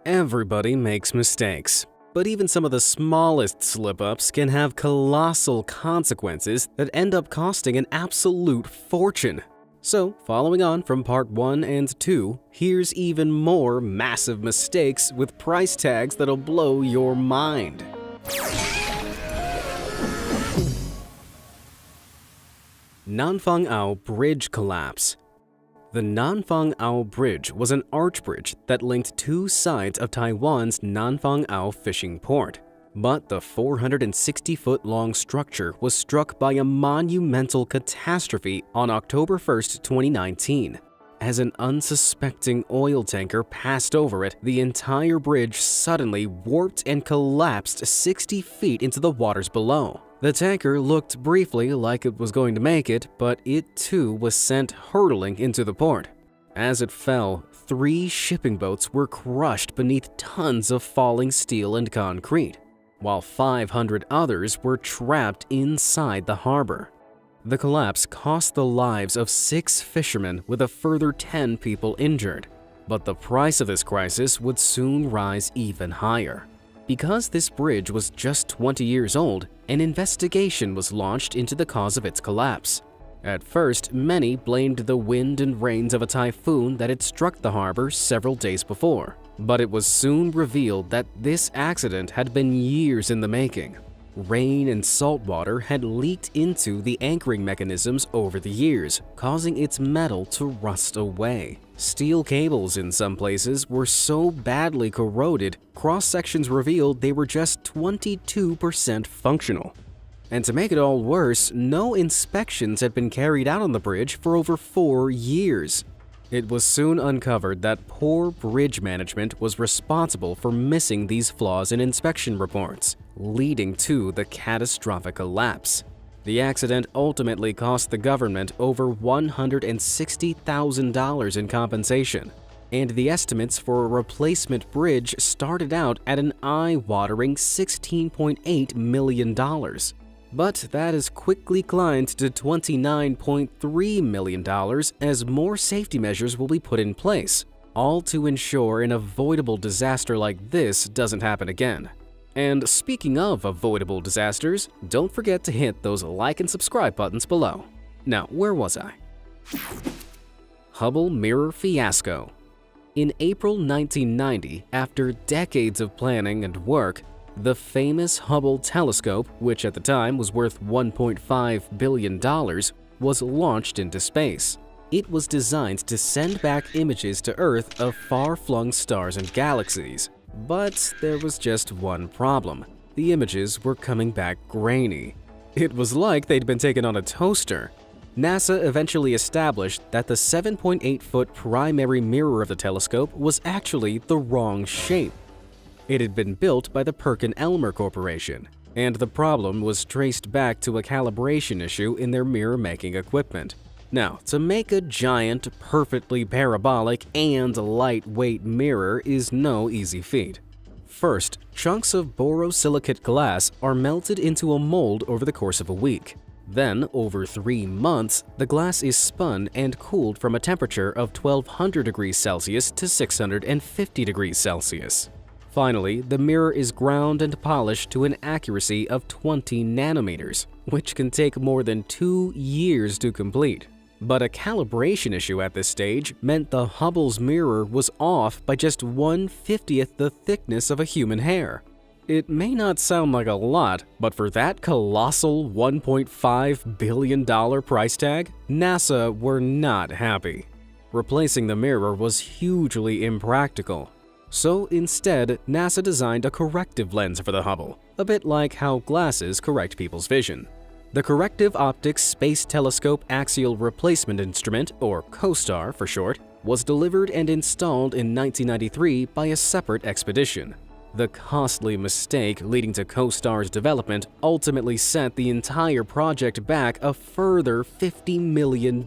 Everybody makes mistakes, but even some of the smallest slip-ups can have colossal consequences that end up costing an absolute fortune. So, following on from part 1 and 2, here's even more massive mistakes with price tags that'll blow your mind. Nanfang Ao Bridge Collapse. The Nanfang Ao Bridge was an arch bridge that linked two sides of Taiwan's Nanfang Ao fishing port. But the 460-foot-long structure was struck by a monumental catastrophe on October 1, 2019. As an unsuspecting oil tanker passed over it, the entire bridge suddenly warped and collapsed 60 feet into the waters below. The tanker looked briefly like it was going to make it, but it too was sent hurtling into the port. As it fell, 3 shipping boats were crushed beneath tons of falling steel and concrete, while 500 others were trapped inside the harbor. The collapse cost the lives of 6 fishermen with a further 10 people injured, but the price of this crisis would soon rise even higher. Because this bridge was just 20 years old, an investigation was launched into the cause of its collapse. At first, many blamed the wind and rains of a typhoon that had struck the harbor several days before. But it was soon revealed that this accident had been years in the making. Rain and salt water had leaked into the anchoring mechanisms over the years, causing its metal to rust away. Steel cables in some places were so badly corroded, cross-sections revealed they were just 22% functional. And to make it all worse, no inspections had been carried out on the bridge for over 4 years. It was soon uncovered that poor bridge management was responsible for missing these flaws in inspection reports, leading to the catastrophic collapse. The accident ultimately cost the government over $160,000 in compensation, and the estimates for a replacement bridge started out at an eye-watering $16.8 million. But that has quickly climbed to $29.3 million as more safety measures will be put in place, all to ensure an avoidable disaster like this doesn't happen again. And speaking of avoidable disasters, don't forget to hit those like and subscribe buttons below. Now, where was I? Hubble Mirror Fiasco. In April 1990, after decades of planning and work, the famous Hubble telescope, which at the time was worth $1.5 billion, was launched into space. It was designed to send back images to Earth of far-flung stars and galaxies. But there was just one problem. The images were coming back grainy. It was like they'd been taken on a toaster. NASA eventually established that the 7.8-foot primary mirror of the telescope was actually the wrong shape. It had been built by the Perkin-Elmer Corporation, and the problem was traced back to a calibration issue in their mirror-making equipment. Now, to make a giant, perfectly parabolic and lightweight mirror is no easy feat. First, chunks of borosilicate glass are melted into a mold over the course of a week. Then, over 3 months, the glass is spun and cooled from a temperature of 1200 degrees Celsius to 650 degrees Celsius. Finally, the mirror is ground and polished to an accuracy of 20 nanometers, which can take more than 2 years to complete. But a calibration issue at this stage meant the Hubble's mirror was off by just 1/50th the thickness of a human hair. It may not sound like a lot, but for that colossal $1.5 billion price tag, NASA were not happy. Replacing the mirror was hugely impractical. So instead, NASA designed a corrective lens for the Hubble, a bit like how glasses correct people's vision. The Corrective Optics Space Telescope Axial Replacement Instrument, or COSTAR for short, was delivered and installed in 1993 by a separate expedition. The costly mistake leading to COSTAR's development ultimately set the entire project back a further $50 million.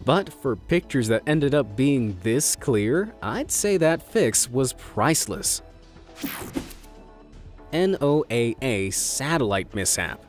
But for pictures that ended up being this clear, I'd say that fix was priceless. NOAA Satellite Mishap.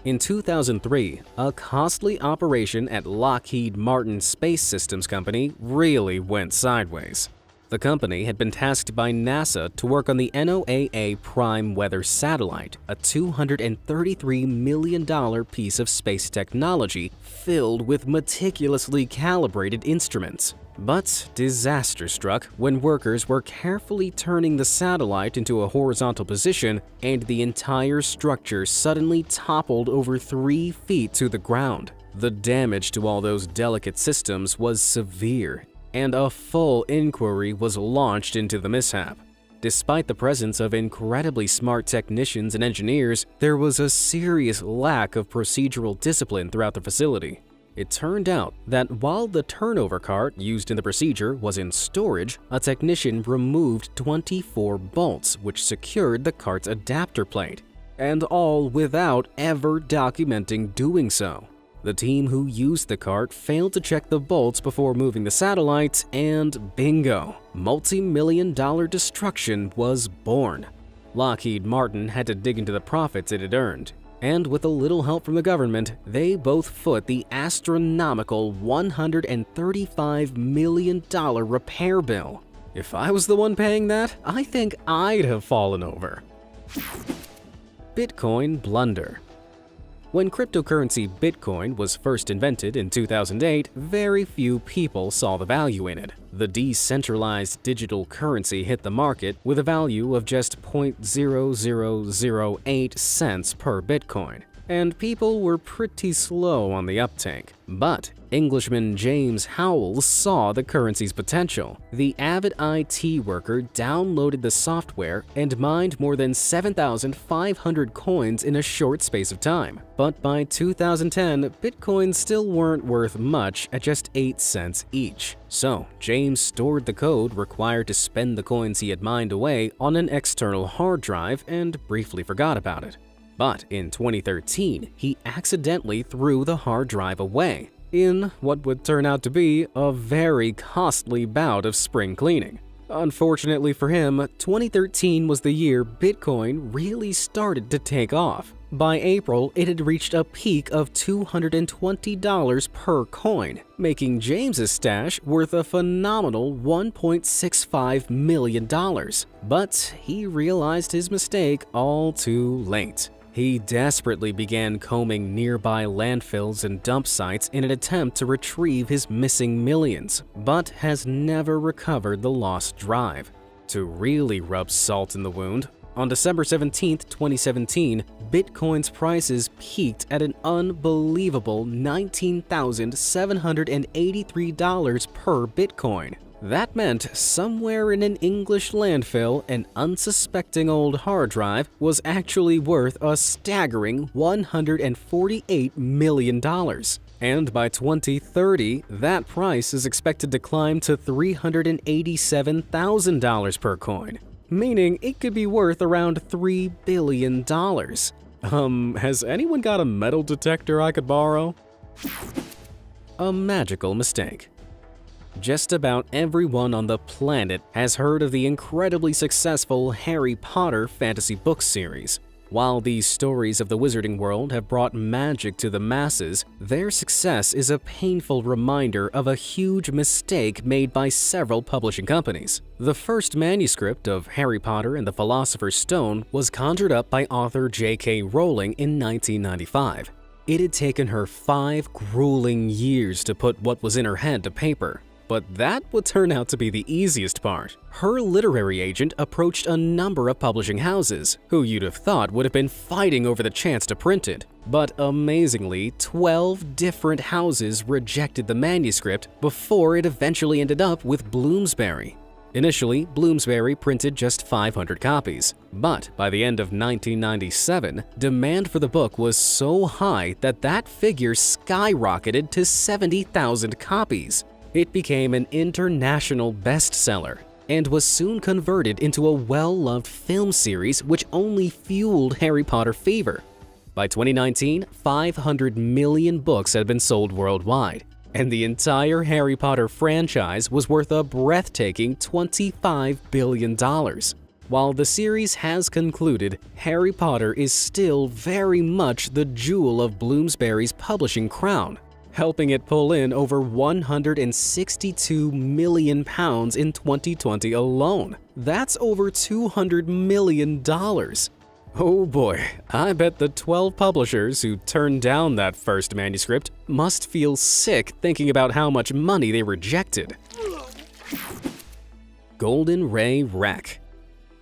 In 2003, a costly operation at Lockheed Martin Space Systems Company really went sideways. The company had been tasked by NASA to work on the NOAA Prime Weather Satellite, a $233 million piece of space technology filled with meticulously calibrated instruments. But disaster struck when workers were carefully turning the satellite into a horizontal position and the entire structure suddenly toppled over 3 feet to the ground. The damage to all those delicate systems was severe, and a full inquiry was launched into the mishap. Despite the presence of incredibly smart technicians and engineers, there was a serious lack of procedural discipline throughout the facility. It turned out that while the turnover cart used in the procedure was in storage, a technician removed 24 bolts which secured the cart's adapter plate, and all without ever documenting doing so. The team who used the cart failed to check the bolts before moving the satellite, and bingo, multi-million-dollar destruction was born. Lockheed Martin had to dig into the profits it had earned, and with a little help from the government, they both foot the astronomical $135 million repair bill. If I was the one paying that, I think I'd have fallen over. Bitcoin blunder. When cryptocurrency Bitcoin was first invented in 2008, very few people saw the value in it. The decentralized digital currency hit the market with a value of just 0.0008 cents per Bitcoin, and people were pretty slow on the uptake. But Englishman James Howells saw the currency's potential. The avid IT worker downloaded the software and mined more than 7,500 coins in a short space of time. But by 2010, Bitcoins still weren't worth much at just 8 cents each. So James stored the code required to spend the coins he had mined away on an external hard drive and briefly forgot about it. But in 2013, he accidentally threw the hard drive away in what would turn out to be a very costly bout of spring cleaning. Unfortunately for him, 2013 was the year Bitcoin really started to take off. By April, it had reached a peak of $220 per coin, making James's stash worth a phenomenal $1.65 million. But he realized his mistake all too late. He desperately began combing nearby landfills and dump sites in an attempt to retrieve his missing millions, but has never recovered the lost drive. To really rub salt in the wound, on December 17, 2017, Bitcoin's prices peaked at an unbelievable $19,783 per Bitcoin. That meant somewhere in an English landfill, an unsuspecting old hard drive was actually worth a staggering $148 million. And by 2030, that price is expected to climb to $387,000 per coin, meaning it could be worth around $3 billion. Has anyone got a metal detector I could borrow? A magical mistake. Just about everyone on the planet has heard of the incredibly successful Harry Potter fantasy book series. While these stories of the wizarding world have brought magic to the masses, their success is a painful reminder of a huge mistake made by several publishing companies. The first manuscript of Harry Potter and the Philosopher's Stone was conjured up by author J.K. Rowling in 1995. It had taken her 5 grueling years to put what was in her head to paper. But that would turn out to be the easiest part. Her literary agent approached a number of publishing houses, who you'd have thought would have been fighting over the chance to print it. But amazingly, 12 different houses rejected the manuscript before it eventually ended up with Bloomsbury. Initially, Bloomsbury printed just 500 copies, but by the end of 1997, demand for the book was so high that that figure skyrocketed to 70,000 copies. It became an international bestseller and was soon converted into a well-loved film series which only fueled Harry Potter fever. By 2019, 500 million books had been sold worldwide, and the entire Harry Potter franchise was worth a breathtaking $25 billion. While the series has concluded, Harry Potter is still very much the jewel of Bloomsbury's publishing crown. helping it pull in over 162 million pounds in 2020 alone. That's over $200 million. Oh boy, I bet the 12 publishers who turned down that first manuscript must feel sick thinking about how much money they rejected. Golden Ray wreck.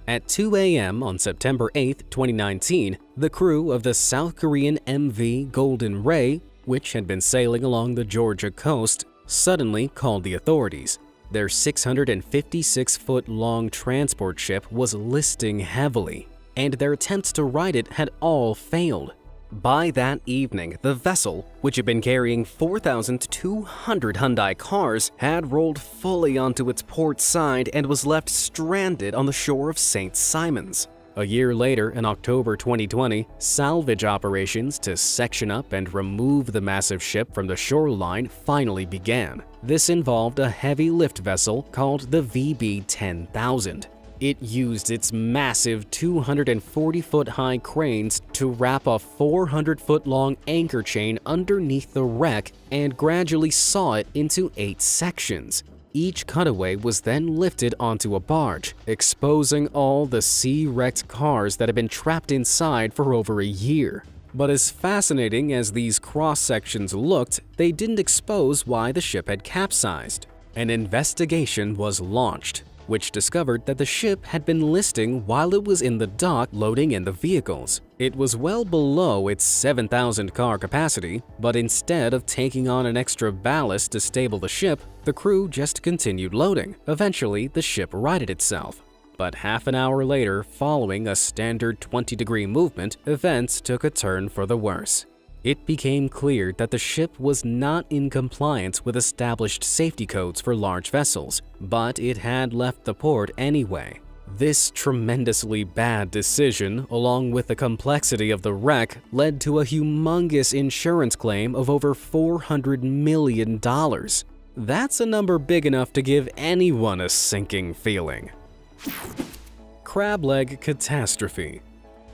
At 2 a.m. on September 8, 2019, the crew of the South Korean MV Golden Ray, which had been sailing along the Georgia coast, suddenly called the authorities. Their 656-foot-long transport ship was listing heavily, and their attempts to right it had all failed. By that evening, the vessel, which had been carrying 4,200 Hyundai cars, had rolled fully onto its port side and was left stranded on the shore of St. Simons. A year later, in October 2020, salvage operations to section up and remove the massive ship from the shoreline finally began. This involved a heavy lift vessel called the VB-10,000. It used its massive 240-foot-high cranes to wrap a 400-foot-long anchor chain underneath the wreck and gradually saw it into 8 sections. Each cutaway was then lifted onto a barge, exposing all the sea-wrecked cars that had been trapped inside for over a year. But as fascinating as these cross-sections looked, they didn't expose why the ship had capsized. An investigation was launched, which discovered that the ship had been listing while it was in the dock loading in the vehicles. It was well below its 7,000 car capacity, but instead of taking on an extra ballast to stable the ship, the crew just continued loading. Eventually, the ship righted itself. But half an hour later, following a standard 20-degree movement, events took a turn for the worse. It became clear that the ship was not in compliance with established safety codes for large vessels, but it had left the port anyway. This tremendously bad decision, along with the complexity of the wreck, led to a humongous insurance claim of over $400 million. That's a number big enough to give anyone a sinking feeling. Crab leg catastrophe.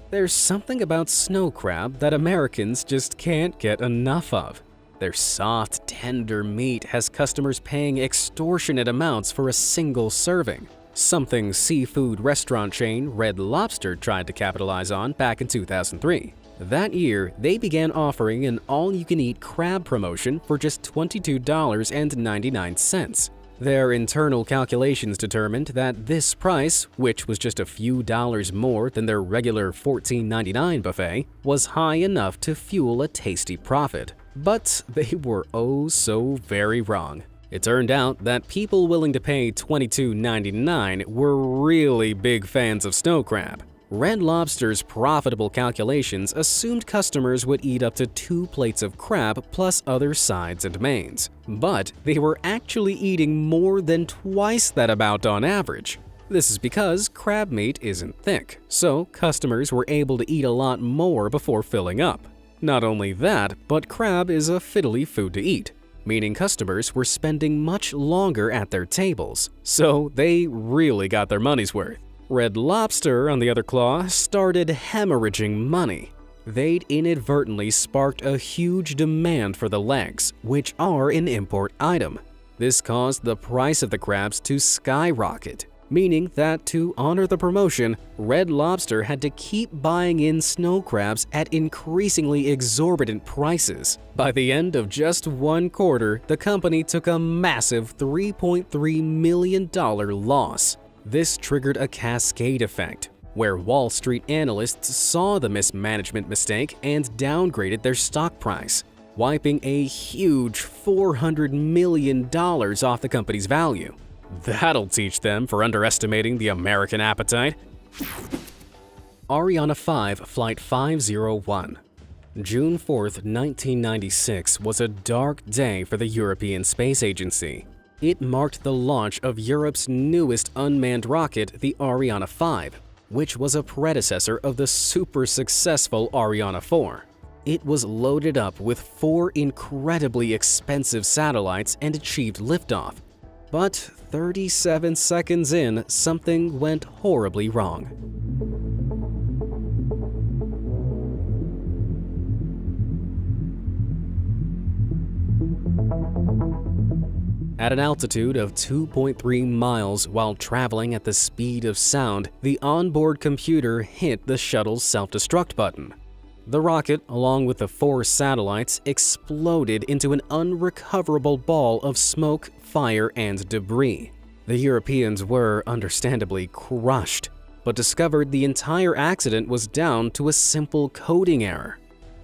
There's something about snow crab that Americans just can't get enough of. Their soft, tender meat has customers paying extortionate amounts for a single serving, something seafood restaurant chain Red Lobster tried to capitalize on back in 2003. That year, they began offering an all-you-can-eat crab promotion for just $22.99. Their internal calculations determined that this price, which was just a few dollars more than their regular $14.99 buffet, was high enough to fuel a tasty profit. But they were oh so very wrong. It turned out that people willing to pay $22.99 were really big fans of snow crab. Red Lobster's profitable calculations assumed customers would eat up to 2 plates of crab plus other sides and mains. But they were actually eating more than twice that amount on average. This is because crab meat isn't thick, so customers were able to eat a lot more before filling up. Not only that, but crab is a fiddly food to eat, meaning customers were spending much longer at their tables, so they really got their money's worth. Red Lobster, on the other claw, started hemorrhaging money. They'd inadvertently sparked a huge demand for the legs, which are an import item. This caused the price of the crabs to skyrocket, meaning that to honor the promotion, Red Lobster had to keep buying in snow crabs at increasingly exorbitant prices. By the end of just 1 quarter, the company took a massive $3.3 million loss. This triggered a cascade effect, where Wall Street analysts saw the mismanagement mistake and downgraded their stock price, wiping a huge $400 million off the company's value. That'll teach them for underestimating the American appetite. Ariane 5 Flight 501. June 4, 1996 was a dark day for the European Space Agency. It marked the launch of Europe's newest unmanned rocket, the Ariane 5, which was a predecessor of the super successful Ariane 4. It was loaded up with 4 incredibly expensive satellites and achieved liftoff. But 37 seconds in, something went horribly wrong. At an altitude of 2.3 miles while traveling at the speed of sound, the onboard computer hit the shuttle's self-destruct button. The rocket, along with the 4 satellites, exploded into an unrecoverable ball of smoke, fire, and debris. The Europeans were, understandably, crushed, but discovered the entire accident was down to a simple coding error.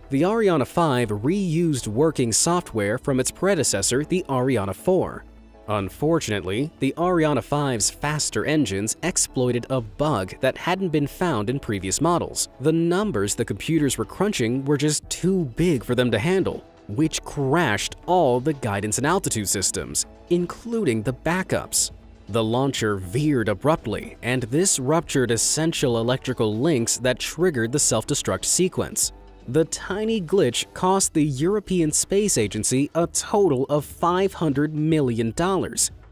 The Ariane 5 reused working software from its predecessor, the Ariane 4. Unfortunately, the Ariane 5's faster engines exploited a bug that hadn't been found in previous models. The numbers the computers were crunching were just too big for them to handle, which crashed all the guidance and altitude systems, including the backups. The launcher veered abruptly, and this ruptured essential electrical links that triggered the self-destruct sequence. The tiny glitch cost the European Space Agency a total of $500 million,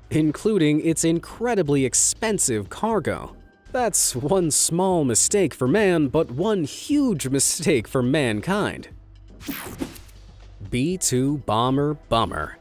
including its incredibly expensive cargo. That's one small mistake for man, but one huge mistake for mankind. B-2 bomber bummer.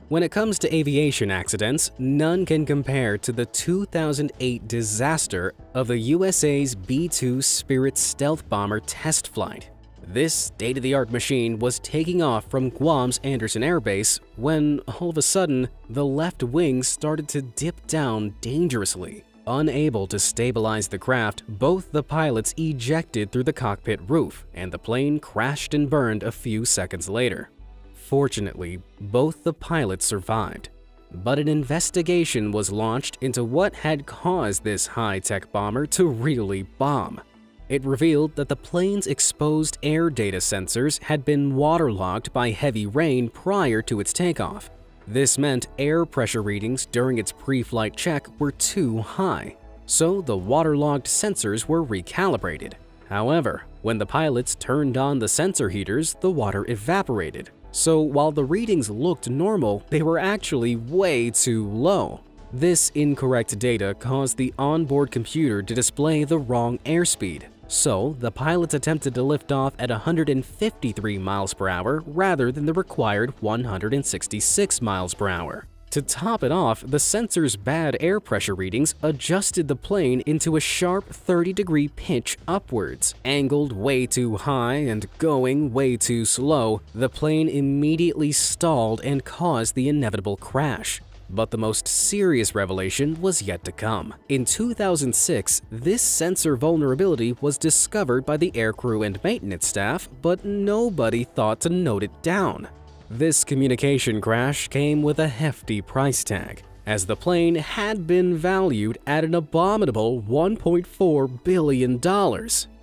When it comes to aviation accidents, none can compare to the 2008 disaster of the USA's B-2 Spirit stealth bomber test flight. This state-of-the-art machine was taking off from Guam's Andersen Air Base when, all of a sudden, the left wing started to dip down dangerously. Unable to stabilize the craft, both the pilots ejected through the cockpit roof, and the plane crashed and burned a few seconds later. Fortunately, both the pilots survived, but an investigation was launched into what had caused this high-tech bomber to really bomb. It revealed that the plane's exposed air data sensors had been waterlogged by heavy rain prior to its takeoff. This meant air pressure readings during its pre-flight check were too high, so the waterlogged sensors were recalibrated. However, when the pilots turned on the sensor heaters, the water evaporated. So while the readings looked normal, they were actually way too low. This incorrect data caused the onboard computer to display the wrong airspeed. So, the pilots attempted to lift off at 153 miles per hour rather than the required 166 miles per hour. To top it off, the sensor's bad air pressure readings adjusted the plane into a sharp 30-degree pitch upwards. Angled way too high and going way too slow, the plane immediately stalled and caused the inevitable crash. But the most serious revelation was yet to come. In 2006, this sensor vulnerability was discovered by the aircrew and maintenance staff, but nobody thought to note it down. This communication crash came with a hefty price tag, as the plane had been valued at an abominable $1.4 billion.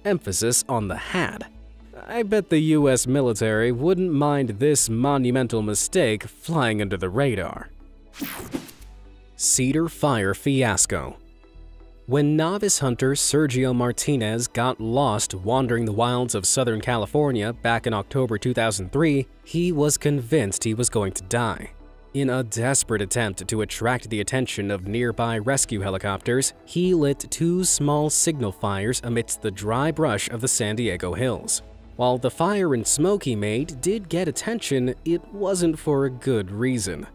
Emphasis on the had. I bet the US military wouldn't mind this monumental mistake flying under the radar. Cedar Fire fiasco. When novice hunter Sergio Martinez got lost wandering the wilds of Southern California back in October 2003, he was convinced he was going to die. In a desperate attempt to attract the attention of nearby rescue helicopters, he lit 2 small signal fires amidst the dry brush of the San Diego hills. While the fire and smoke he made did get attention, it wasn't for a good reason.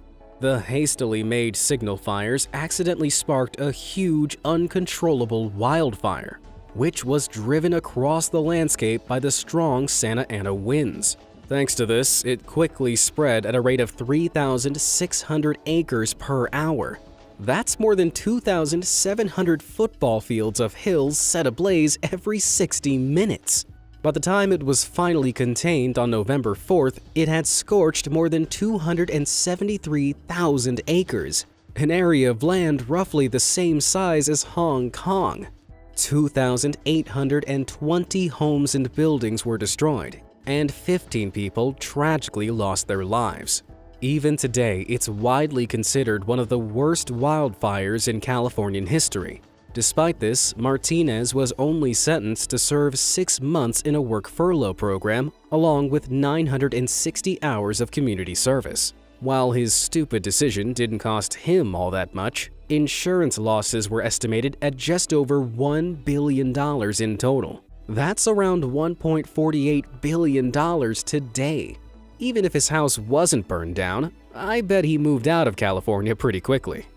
The hastily made signal fires accidentally sparked a huge, uncontrollable wildfire, which was driven across the landscape by the strong Santa Ana winds. Thanks to this, it quickly spread at a rate of 3,600 acres per hour. That's more than 2,700 football fields of hills set ablaze every 60 minutes. By the time it was finally contained on November 4th, it had scorched more than 273,000 acres, an area of land roughly the same size as Hong Kong. 2,820 homes and buildings were destroyed, and 15 people tragically lost their lives. Even today, it's widely considered one of the worst wildfires in Californian history. Despite this, Martinez was only sentenced to serve 6 months in a work furlough program, along with 960 hours of community service. While his stupid decision didn't cost him all that much, insurance losses were estimated at just over $1 billion in total. That's around $1.48 billion today. Even if his house wasn't burned down, I bet he moved out of California pretty quickly.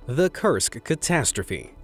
The Kursk Catastrophe.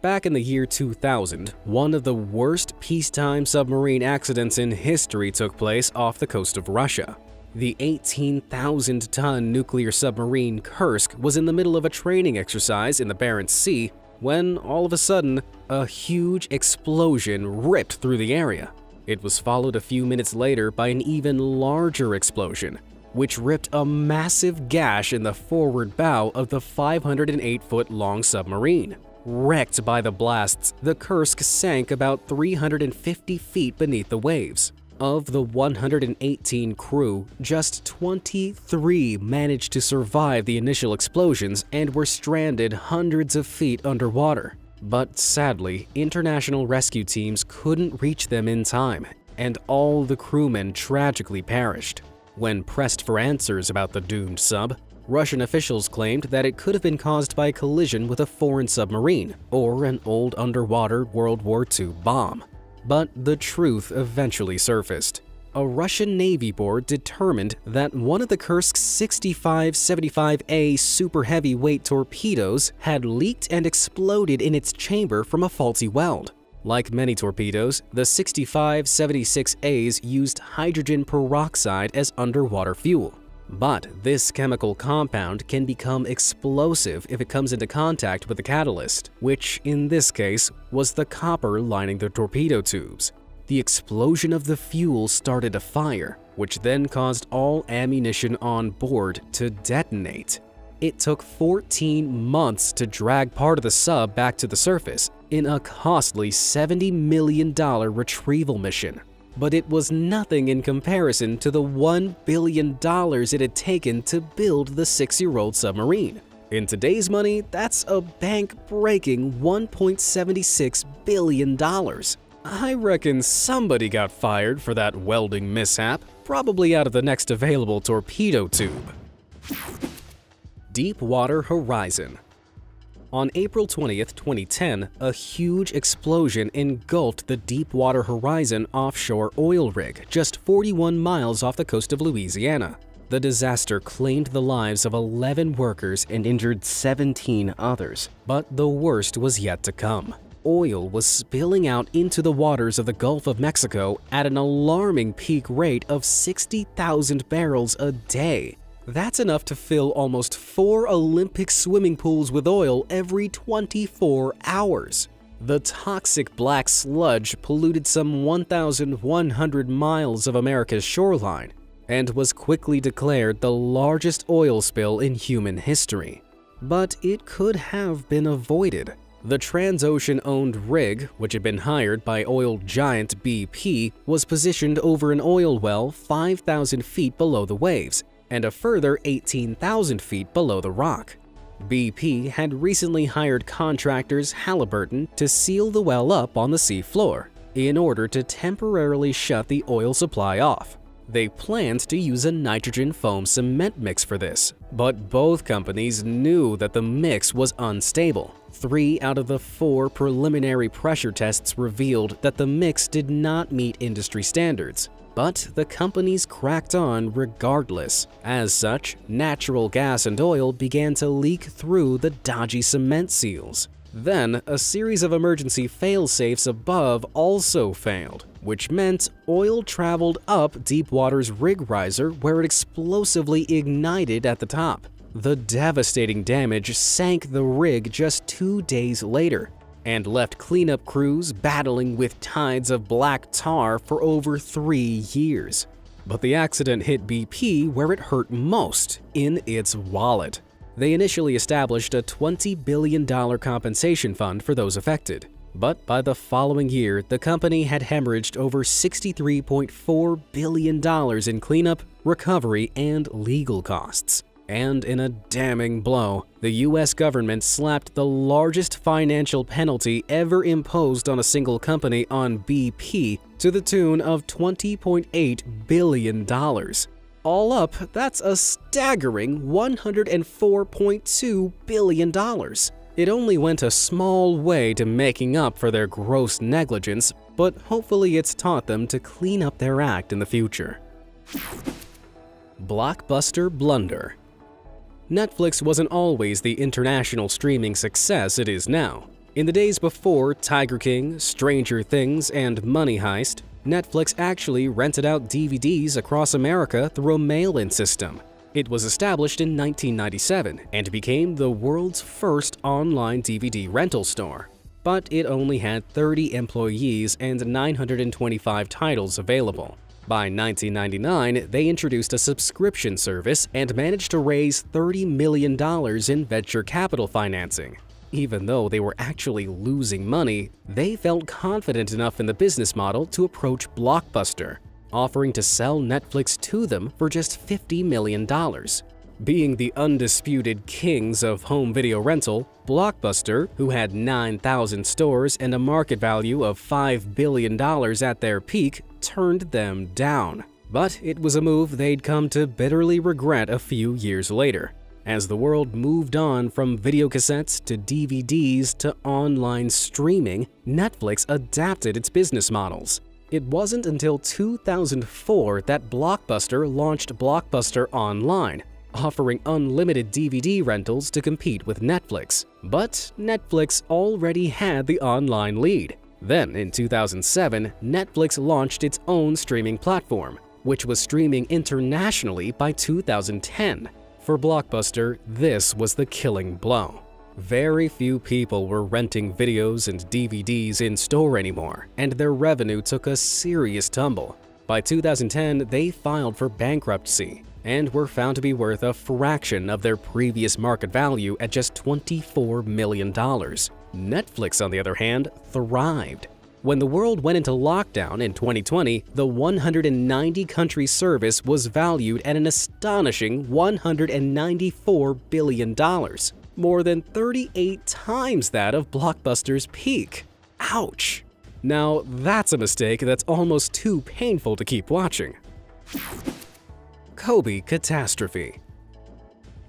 Back in the year 2000, one of the worst peacetime submarine accidents in history took place off the coast of Russia. The 18,000-ton nuclear submarine Kursk was in the middle of a training exercise in the Barents Sea when, all of a sudden, a huge explosion ripped through the area. It was followed a few minutes later by an even larger explosion, which ripped a massive gash in the forward bow of the 508-foot-long submarine. Wrecked by the blasts, the Kursk sank about 350 feet beneath the waves. Of the 118 crew, just 23 managed to survive the initial explosions and were stranded hundreds of feet underwater. But sadly, international rescue teams couldn't reach them in time, and all the crewmen tragically perished. When pressed for answers about the doomed sub, Russian officials claimed that it could have been caused by a collision with a foreign submarine or an old underwater World War II bomb. But the truth eventually surfaced. A Russian Navy board determined that one of the Kursk's 65-75A super heavyweight torpedoes had leaked and exploded in its chamber from a faulty weld. Like many torpedoes, the 65-76As used hydrogen peroxide as underwater fuel. But this chemical compound can become explosive if it comes into contact with the catalyst, which in this case was the copper lining the torpedo tubes. The explosion of the fuel started a fire, which then caused all ammunition on board to detonate. It took 14 months to drag part of the sub back to the surface in a costly $70 million retrieval mission. But it was nothing in comparison to the $1 billion it had taken to build the 6-year-old submarine. In today's money, that's a bank-breaking $1.76 billion. I reckon somebody got fired for that welding mishap, probably out of the next available torpedo tube. Deepwater Horizon. On April 20th, 2010, a huge explosion engulfed the Deepwater Horizon offshore oil rig just 41 miles off the coast of Louisiana. The disaster claimed the lives of 11 workers and injured 17 others, but the worst was yet to come. Oil was spilling out into the waters of the Gulf of Mexico at an alarming peak rate of 60,000 barrels a day. That's enough to fill almost 4 Olympic swimming pools with oil every 24 hours. The toxic black sludge polluted some 1,100 miles of America's shoreline and was quickly declared the largest oil spill in human history. But it could have been avoided. The Transocean-owned rig, which had been hired by oil giant BP, was positioned over an oil well 5,000 feet below the waves, and a further 18,000 feet below the rock. BP had recently hired contractors Halliburton to seal the well up on the sea floor in order to temporarily shut the oil supply off. They planned to use a nitrogen foam cement mix for this, but both companies knew that the mix was unstable. 3 out of the 4 preliminary pressure tests revealed that the mix did not meet industry standards. But the companies cracked on regardless. As such, natural gas and oil began to leak through the dodgy cement seals. Then, a series of emergency fail-safes above also failed, which meant oil traveled up Deepwater's rig riser where it explosively ignited at the top. The devastating damage sank the rig just 2 days later, and left cleanup crews battling with tides of black tar for over 3 years. But the accident hit BP where it hurt most, in its wallet. They initially established a $20 billion compensation fund for those affected. But by the following year, the company had hemorrhaged over $63.4 billion in cleanup, recovery, and legal costs. And in a damning blow, the US government slapped the largest financial penalty ever imposed on a single company on BP to the tune of $20.8 billion. All up, that's a staggering $104.2 billion. It only went a small way to making up for their gross negligence, but hopefully it's taught them to clean up their act in the future. Blockbuster blunder. Netflix wasn't always the international streaming success it is now. In the days before Tiger King, Stranger Things, and Money Heist, Netflix actually rented out DVDs across America through a mail-in system. It was established in 1997 and became the world's first online DVD rental store. But it only had 30 employees and 925 titles available. By 1999, they introduced a subscription service and managed to raise $30 million in venture capital financing. Even though they were actually losing money, they felt confident enough in the business model to approach Blockbuster, offering to sell Netflix to them for just $50 million. Being the undisputed kings of home video rental, Blockbuster, who had 9,000 stores and a market value of $5 billion at their peak, turned them down. But it was a move they'd come to bitterly regret a few years later. As the world moved on from videocassettes to DVDs to online streaming, Netflix adapted its business models. It wasn't until 2004 that Blockbuster launched Blockbuster Online, offering unlimited DVD rentals to compete with Netflix. But Netflix already had the online lead. Then, in 2007, Netflix launched its own streaming platform, which was streaming internationally by 2010. For Blockbuster, this was the killing blow. Very few people were renting videos and DVDs in-store anymore, and their revenue took a serious tumble. By 2010, they filed for bankruptcy and were found to be worth a fraction of their previous market value at just $24 million. Netflix, on the other hand, thrived. When the world went into lockdown in 2020, the 190-country service was valued at an astonishing $194 billion, more than 38 times that of Blockbuster's peak. Ouch! Now that's a mistake that's almost too painful to keep watching. Kobe catastrophe.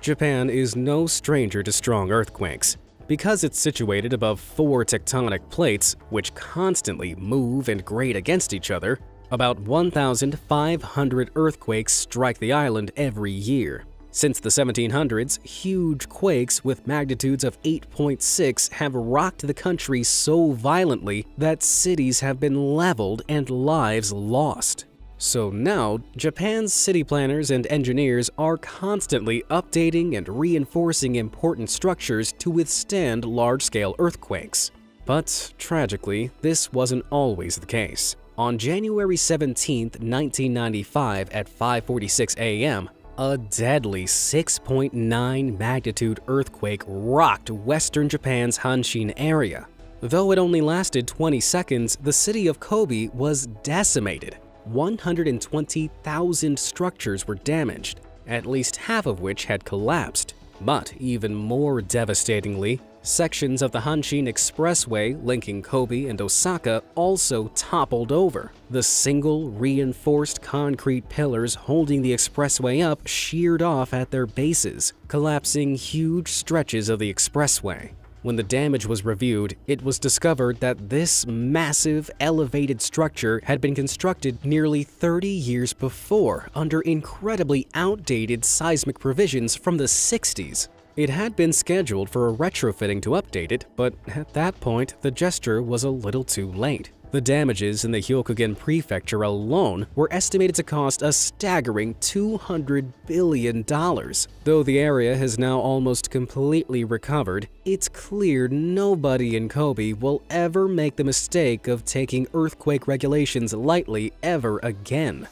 Japan is no stranger to strong earthquakes. Because it's situated above 4 tectonic plates, which constantly move and grate against each other, about 1,500 earthquakes strike the island every year. Since the 1700s, huge quakes with magnitudes of 8.6 have rocked the country so violently that cities have been leveled and lives lost. So now, Japan's city planners and engineers are constantly updating and reinforcing important structures to withstand large-scale earthquakes. But tragically, this wasn't always the case. On January 17, 1995 at 5:46 a.m., a deadly 6.9 magnitude earthquake rocked western Japan's Hanshin area. Though it only lasted 20 seconds, the city of Kobe was decimated. 120,000 structures were damaged, at least half of which had collapsed. But even more devastatingly, sections of the Hanshin Expressway linking Kobe and Osaka also toppled over. The single reinforced concrete pillars holding the expressway up sheared off at their bases, collapsing huge stretches of the expressway. When the damage was reviewed, it was discovered that this massive, elevated structure had been constructed nearly 30 years before under incredibly outdated seismic provisions from the 60s. It had been scheduled for a retrofitting to update it, but at that point, the gesture was a little too late. The damages in the Hyokugen prefecture alone were estimated to cost a staggering $200 billion. Though the area has now almost completely recovered, it's clear nobody in Kobe will ever make the mistake of taking earthquake regulations lightly ever again.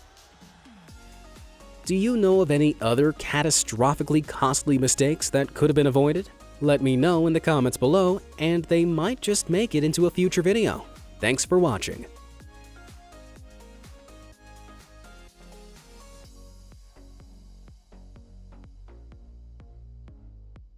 Do you know of any other catastrophically costly mistakes that could have been avoided? Let me know in the comments below, and they might just make it into a future video. Thanks for watching.